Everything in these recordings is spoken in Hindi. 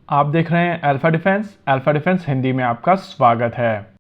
आप देख रहे हैं अल्फा डिफेंस हिंदी में आपका स्वागत है।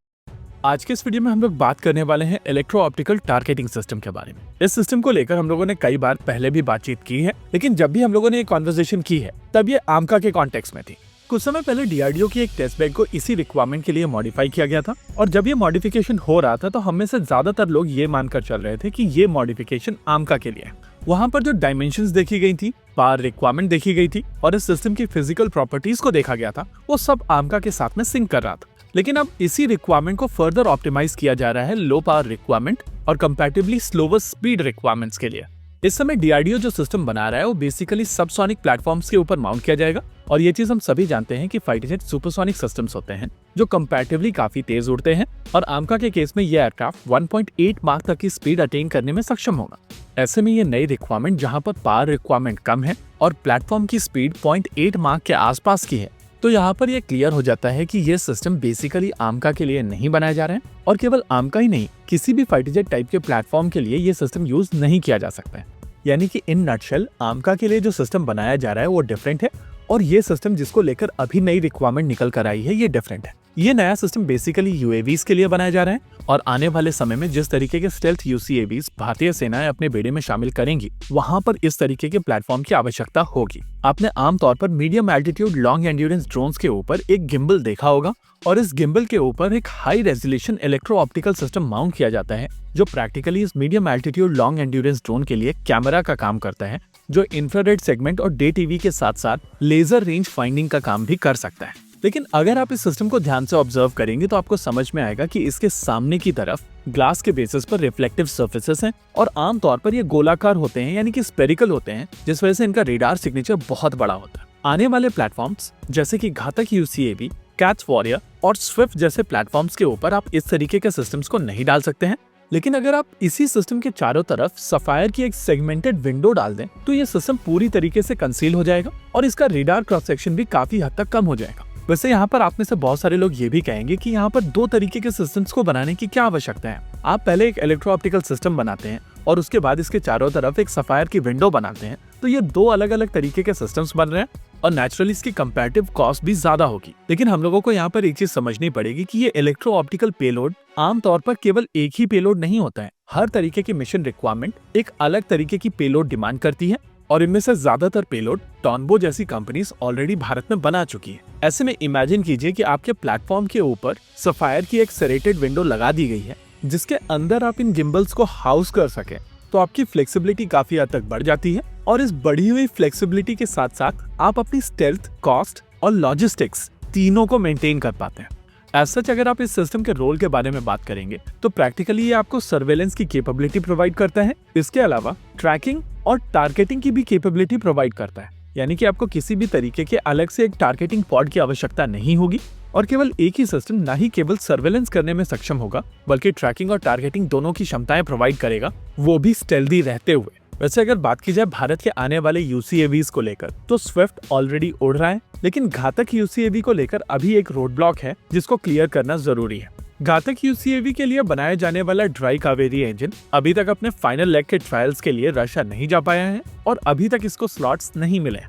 आज के इस वीडियो में हम लोग बात करने वाले हैं इलेक्ट्रो ऑप्टिकल टारगेटिंग सिस्टम के बारे में। इस सिस्टम को लेकर हम लोगों ने कई बार पहले भी बातचीत की है, लेकिन जब भी हम लोगों ने ये कॉन्वर्सेशन की है तब ये आमका के कॉन्टेक्स्ट में थी। कुछ समय पहले डीआरडीओ की एक टेस्ट बेड को इसी रिक्वायरमेंट के लिए मॉडिफाई किया गया था, और जब ये मॉडिफिकेशन हो रहा था तो हम में से ज्यादातर लोग ये मानकर चल रहे थे कि ये मॉडिफिकेशन आमका के लिए है। वहाँ पर जो डायमेंशंस देखी गई थी, पावर रिक्वायरमेंट देखी गई थी और इस सिस्टम की फिजिकल प्रॉपर्टीज को देखा गया था, वो सब आमका के साथ में सिंक कर रहा था। लेकिन अब इसी रिक्वायरमेंट को फर्दर ऑप्टिमाइज किया जा रहा है लो पावर रिक्वायरमेंट और कंपैटिबली स्लोवर स्पीड रिक्वायरमेंट्स के लिए। इस समय डीआरडीओ जो सिस्टम बना रहा है वो बेसिकली सबसोनिक प्लेटफॉर्म्स के ऊपर माउंट किया जाएगा, और ये चीज हम सभी जानते हैं कि फाइटर जेट सुपरसोनिक सिस्टम्स होते हैं जो कंपैरेटिवली काफी तेज उड़ते हैं, और आमका के केस में ये एयरक्राफ्ट 1.8 माक तक की स्पीड अटेन करने में सक्षम होगा। ऐसे में ये नई रिक्वायरमेंट जहां पर पावर रिक्वायरमेंट कम है और प्लेटफॉर्म की स्पीड 0.8 माक के आसपास की है, तो यहाँ पर यह क्लियर हो जाता है कि ये सिस्टम बेसिकली आमका के लिए नहीं बनाया जा रहा है, और केवल आमका ही नहीं, किसी भी फाइटर जेट टाइप के प्लेटफॉर्म के लिए ये सिस्टम यूज नहीं किया जा सकता है। यानी कि इन नटशेल आमका के लिए जो सिस्टम बनाया जा रहा है वो डिफरेंट है, और ये सिस्टम जिसको लेकर अभी नई रिक्वायरमेंट निकल कर आई है ये डिफरेंट है। ये नया सिस्टम बेसिकली यूएवीज के लिए बनाया जा रहा है, और आने वाले समय में जिस तरीके के स्टेल्थ यूसीएवीज भारतीय सेनाएं अपने बेड़े में शामिल करेंगी, वहां पर इस तरीके के प्लेटफॉर्म की आवश्यकता होगी। आपने आमतौर पर medium altitude long endurance drones के ऊपर एक गिम्बल देखा होगा, और इस गिम्बल के ऊपर एक high resolution electro optical system mount किया जाता है, जो प्रैक्टिकली इस medium altitude long endurance drone के लिए कैमरा का काम करता है, जो इंफ्रारेड सेगमेंट और डे टीवी के साथ साथ लेजर रेंज फाइंडिंग का काम भी कर सकता है। लेकिन अगर आप इस सिस्टम को ध्यान से ऑब्जर्व करेंगे तो आपको समझ में आएगा कि इसके सामने की तरफ ग्लास के बेसिस पर रिफ्लेक्टिव सर्फेसेस हैं, और आमतौर पर ये गोलाकार होते हैं, यानी कि स्पेरिकल होते हैं, जिस वजह से इनका रेडार सिग्नेचर बहुत बड़ा होता है। आने वाले प्लेटफॉर्म्स जैसे कि घातक यूसीएवी, कैट्स वॉरियर और स्विफ्ट जैसे प्लेटफॉर्म्स के ऊपर आप इस तरीके के सिस्टम्स को नहीं डाल सकते हैं, लेकिन अगर आप इसी सिस्टम के चारों तरफ सफायर की एक सेगमेंटेड विंडो डाल दें तो ये सिस्टम पूरी तरीके से कंसील हो जाएगा, और इसका रेडार क्रॉस सेक्शन भी काफी हद तक कम हो जाएगा। वैसे यहाँ पर आप में से बहुत सारे लोग ये भी कहेंगे कि यहाँ पर दो तरीके के सिस्टम्स को बनाने की क्या आवश्यकता है। आप पहले एक इलेक्ट्रो ऑप्टिकल सिस्टम बनाते हैं और उसके बाद इसके चारों तरफ एक सफायर की विंडो बनाते हैं, तो ये दो अलग अलग तरीके के सिस्टम्स बन रहे हैं, और नेचुरली इसकी कंपैरेटिव कॉस्ट भी ज्यादा होगी। लेकिन हम लोगों को यहाँ पर एक चीज समझनी पड़ेगी कि ये इलेक्ट्रो ऑप्टिकल पेलोड आमतौर पर केवल एक ही पेलोड नहीं होता है। हर तरीके की मिशन रिक्वायरमेंट एक अलग तरीके की पेलोड डिमांड करती है, और इनमें से ज्यादातर पेलोड टॉनबो जैसी कंपनीज ऑलरेडी भारत में बना चुकी है। ऐसे में इमेजिन कीजिए कि आपके प्लेटफॉर्म के ऊपर सफायर की एक सेरेटेड विंडो लगा दी गई है, जिसके अंदर आप इन गिम्बल्स को हाउस कर सके, तो आपकी फ्लेक्सिबिलिटी काफी हद तक बढ़ जाती है, और इस बढ़ी हुई फ्लेक्सिबिलिटी के साथ साथ आप अपनी स्टेल्थ, कॉस्ट और लॉजिस्टिक्स तीनों को मेंटेन कर पाते हैं। एज सच अगर आप इस सिस्टम के रोल के बारे में बात करेंगे तो प्रैक्टिकली ये आपको सर्वेलेंस की कैपेबिलिटी प्रोवाइड करता है, इसके अलावा ट्रैकिंग और टारगेटिंग की भी कैपेबिलिटी प्रोवाइड करता है, यानी कि आपको किसी भी तरीके के अलग से एक टारगेटिंग पॉड की आवश्यकता नहीं होगी, और केवल एक ही सिस्टम ना ही केवल सर्वेलेंस करने में सक्षम होगा बल्कि ट्रैकिंग और टारगेटिंग दोनों की क्षमताएं प्रोवाइड करेगा, वो भी स्टेल्दी रहते हुए। वैसे अगर बात की जाए भारत के आने वाले यूसीएवीज को लेकर, तो स्विफ्ट ऑलरेडी उड़ रहा है, लेकिन घातक यूसीएवी को लेकर अभी एक रोड ब्लॉक है जिसको क्लियर करना जरूरी है। घातक यूसीएवी के लिए बनाया जाने वाला ड्राई कावेरी इंजन अभी तक अपने फाइनल लेग के ट्रायल्स के लिए रशिया नहीं जा पाया है, और अभी तक इसको स्लॉट्स नहीं मिले।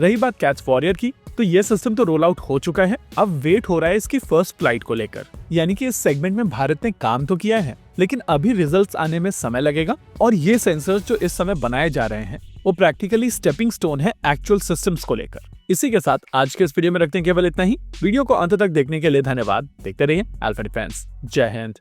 रही बात कैट्स वॉरियर की, तो ये सिस्टम तो रोल आउट हो चुका है, अब वेट हो रहा है इसकी फर्स्ट फ्लाइट को लेकर। यानी कि इस सेगमेंट में भारत ने काम तो किया है, लेकिन अभी रिजल्ट्स आने में समय लगेगा, और ये सेंसर्स जो इस समय बनाए जा रहे हैं वो प्रैक्टिकली स्टेपिंग स्टोन है एक्चुअल सिस्टम्स को लेकर। इसी के साथ आज के इस वीडियो में रखते हैं केवल इतना ही। वीडियो को अंत तक देखने के लिए धन्यवाद। देखते रहिए अल्फा डिफेंस। जय हिंद।